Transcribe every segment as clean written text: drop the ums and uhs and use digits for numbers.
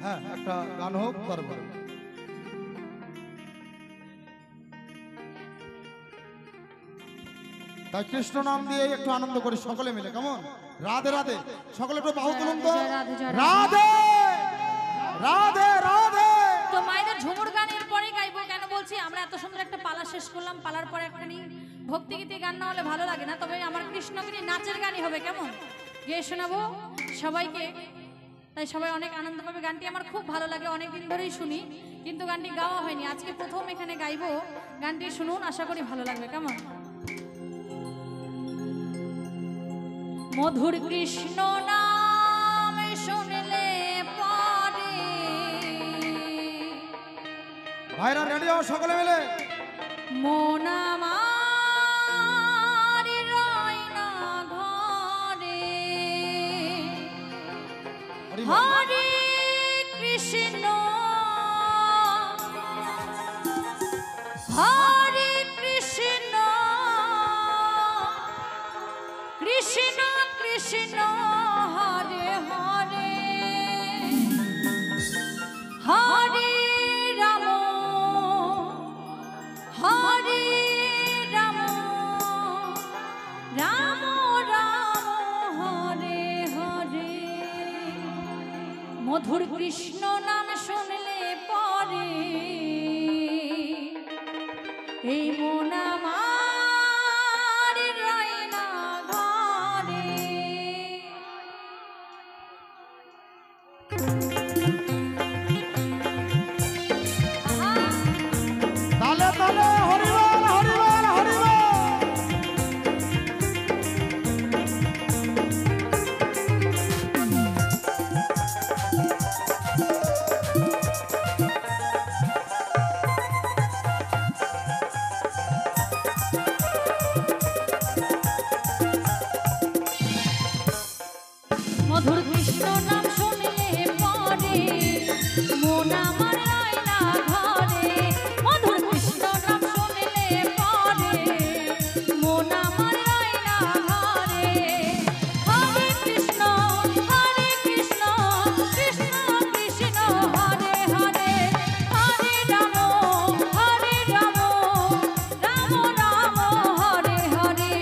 হ্যাঁ, একটা গান হোক তারপরে। তাই কৃষ্ণ নাম দিয়ে একটু আনন্দ করি সকলে মিলে, কেমন? রাধে রাধে, সকলে একটু বাহু তুলুন তো। রাধে রাধে রাধে। তো মায়েদের ঝুমুর গানের পরে গাইবো, কেন বলছি, আমরা এত সুন্দর একটা পালা শেষ করলাম, পালার পরে একখানি ভক্তিগীতি গান না হলে ভালো লাগে না, তবে আমার কৃষ্ণগিরি নাচের গানই হবে, কেমন? গিয়ে শোনাবো সবাইকে, তাই সবাই অনেক আনন্দ পাবে। গানটি আমার খুব ভালো লাগে, অনেক দিন ধরেই শুনি, কিন্তু গানটি গাওয়া হয়নি, আজকে প্রথম এখানে গাইবো। গানটি শুনুন, আশা করি ভালো লাগবে, কেমন? মধুর কৃষ্ণ নাম শুনলে পরে, ভাইরা রেডি হও সকলে মিলে। মন আমার রয় না ঘরে, হরে কৃষ্ণ হরে কৃষ্ণ কৃষ্ণ কৃষ্ণ হরে হরে, হরে রাম হরে রাম রাম রাম হরে হরে। মধুর কৃষ্ণ নাম শুনলে পরে এই মন আমার রয় না ঘরে। তালে তালে হরিবল হরিবল হরিবল। মধুর কৃষ্ণ নাম শুনলে পরে মন আমার রয় না ঘরে, মধুর কৃষ্ণ নাম শুনলে পরে মন আমার রয় না ঘরে। হরে কৃষ্ণ কৃষ্ণ কৃষ্ণ হরে হরে, হরে রাম রাম রাম হরে হরে,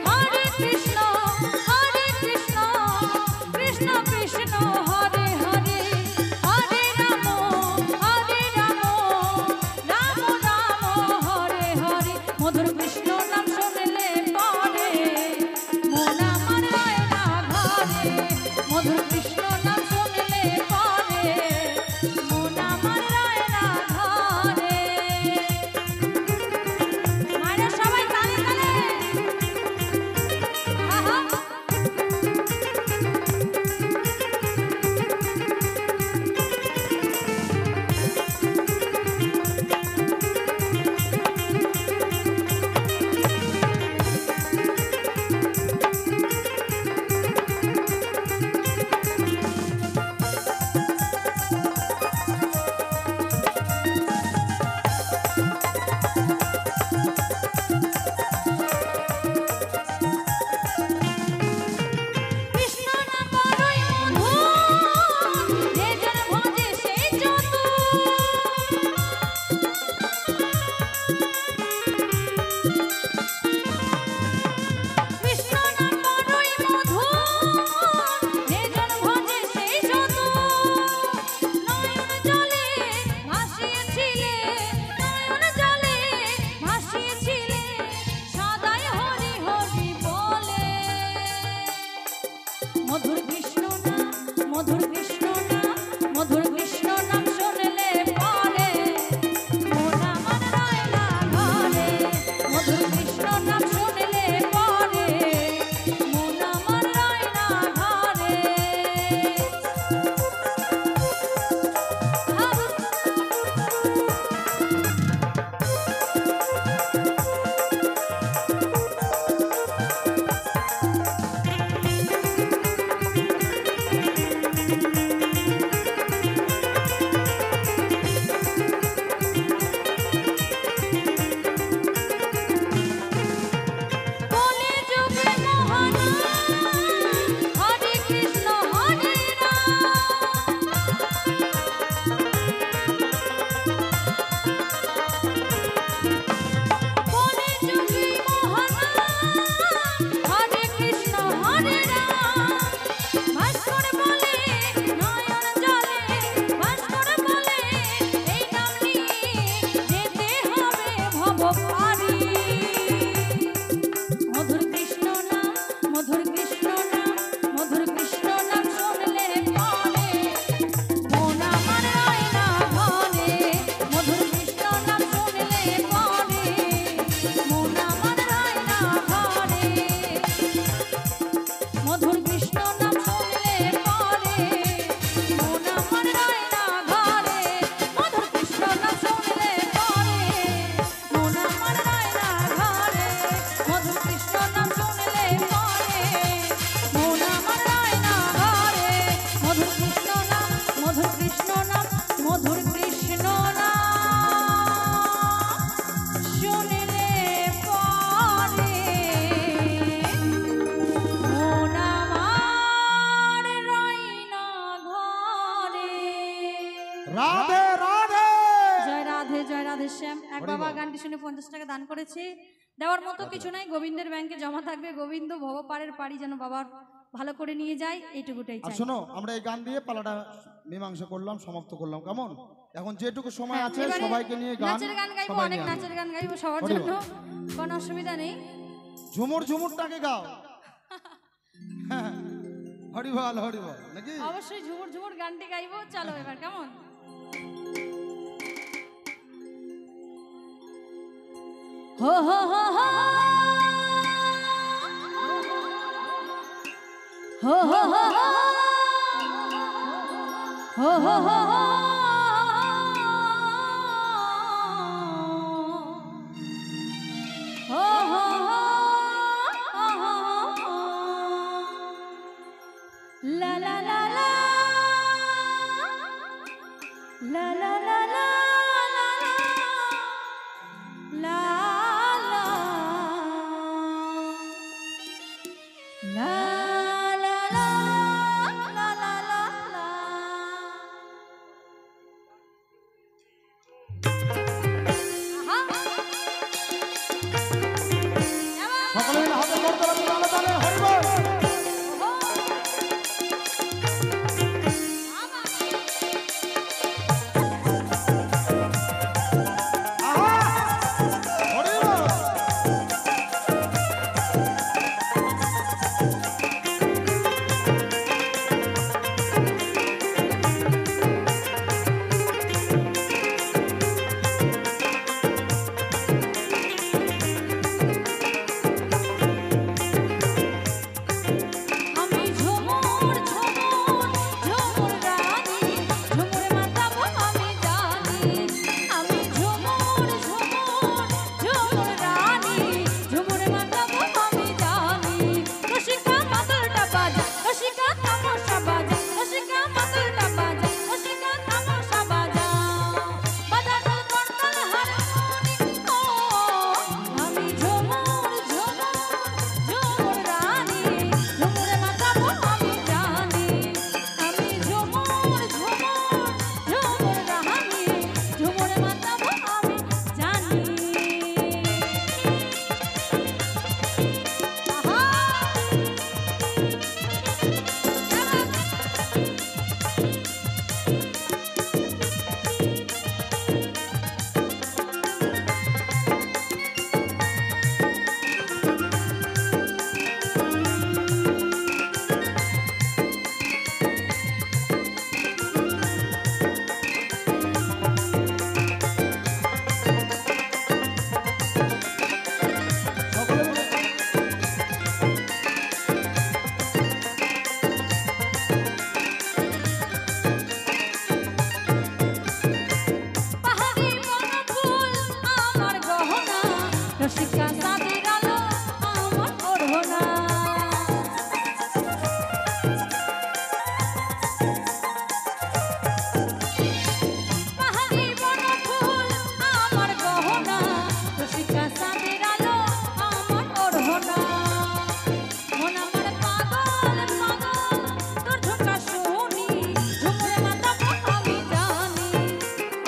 হরে কৃষ্ণ কৃষ্ণ কৃষ্ণ কৃষ্ণ হরে হরে, হরে রাম রাম রাম হরে হরে। মধুর কৃষ্ণ নাম শুনলে পরে মন আমার রয় না ঘরে, মধুর কৃষ্ণ নাম শুনলে পরে মন আমার রয় না ঘরে। মায়েরা সবাই তালে তালে, আহা। কৃষ্ণ নাম বড়ই মধুর, যে জন ভজে সেই চতুর। কৃষ্ণ নাম বড়ই মধুর, যে জন ভজে সেই চতুর। নয়ন জলে ভাসিয়েছিলে, নয়ন জলে ভাসিয়েছিলে, সদাই হরি হরি বলে। মধুর কৃষ্ণ নাম, মধুর কৃষ্ণ নাম, মধুর কৃষ্ণ নাম শুনলে পরে মন আমার রয় না ঘরে, মধুর কৃষ্ণ নাম শুনলে পরে মন আমার রয় না ঘরে। এক হরি বাবা বল। গানটি শুনে 50 টাকা দান করেছে। দেওয়ার মতো কিছু নাই, গোবিন্দের ব্যাংকে জমা থাকবে। গোবিন্দ ভবপারের পাড়ি যেন বাবার ভালো করে নিয়ে যায়, এইটুকুটাই আর চাই। শোনো, আমরা এই গান দিয়ে পালাটা মীমাংসা করলাম, সমাপ্ত করলাম, কেমন? এখন যেটুকু সময় হ্যাঁ, আছে এবারে সবাইকে নিয়ে গান, নাচের গান গাইবো, সবাই অনেক নিয়ে নাচের গান গাইবো সবার হরি বল। জন্য, কোনো অসুবিধা নেই। ঝুমুর ঝুমুরটাকে গাও। হ্যাঁ, হরি বল হরি বল নাকি? অবশ্যই ঝুমুর ঝুমুর গানটি গাইবো। চলো এবার কেমন? হো হো হো হো হো হো হো হো হো হো হো la la la la la la la la la la la la la la la la la সকলে মিলে হাতে করতালে তালে তালে হরি বল। আহা, হরি বল। আমি ঝুমুর ঝুমুর ঝুমুর রানী, ঝুমুর মাতাবো আমি জানি। আমি ঝুমুর ঝুমুর ঝুমুর রানী, ঝুমুর মাতাবো আমি জানি। রসিকা মাদলটা বাজা, রসিকা তামাশা বাজা, রসিকা মাদলটা বাজা, রসিকা তামাশা বাজা। বাজানো করতাল হারমোনি ও, আমি ঝুমুর ঝুমুর ঝুমুর রানী, ঝুমুর মাতাবো আমি জানি। আমি ঝুমুর ঝুমুর ঝুমুর রানী, ঝুমুর মাতাবো আমি জানি। সকলে মিলে পাহাড়ি বনফুল আমার গহনা, রসিকা চাঁদের আলো আমার ওড়না। পাহাড়ি বনফুল আমার গহনা, রসিকা চাঁদের আলো আমার ওড়না। মন আমার পাগল পাগল তোর ঝোঁকা শুনি, ঝুমুরে মাতাবো আমি জানি।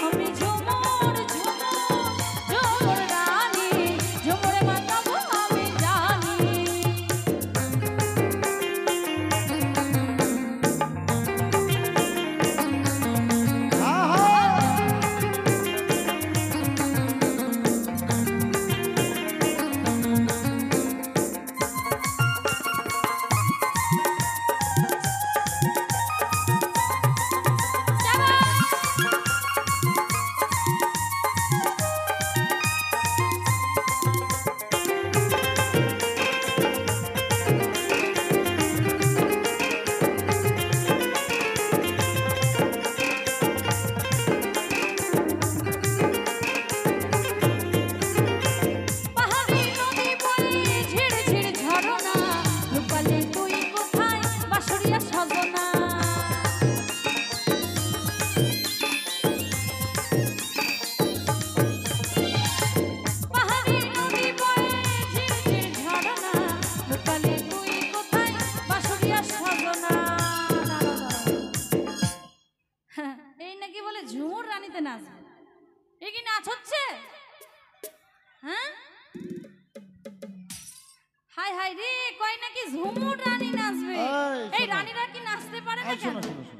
আমি ঝুমুর ঝুমুর ঝুমুর রানী, ঝুমুরে মাতাবো আমি জানি। আহা, পাহাড়ি নদী বয়ে ঝির ঝির ঝরনা, রূপালি তুই কোথায় বাঁশরিয়া সজনা। পাহাড়ি নদী বয়ে ঝির ঝির ঝরনা, রূপালি তুই কোথায় বাঁশরিয়া সজনা। এই নাকি বলে ঝুমুর রানীতে নাচবে, এ কি নাচ হচ্ছে? হাই হাই রে, কয় নাকি ঝুমুর রানী নাচবে। এই, এই শোনো। রানীরা কি নাচতে পারে না এই কেন? শোনো শোনো শোনো।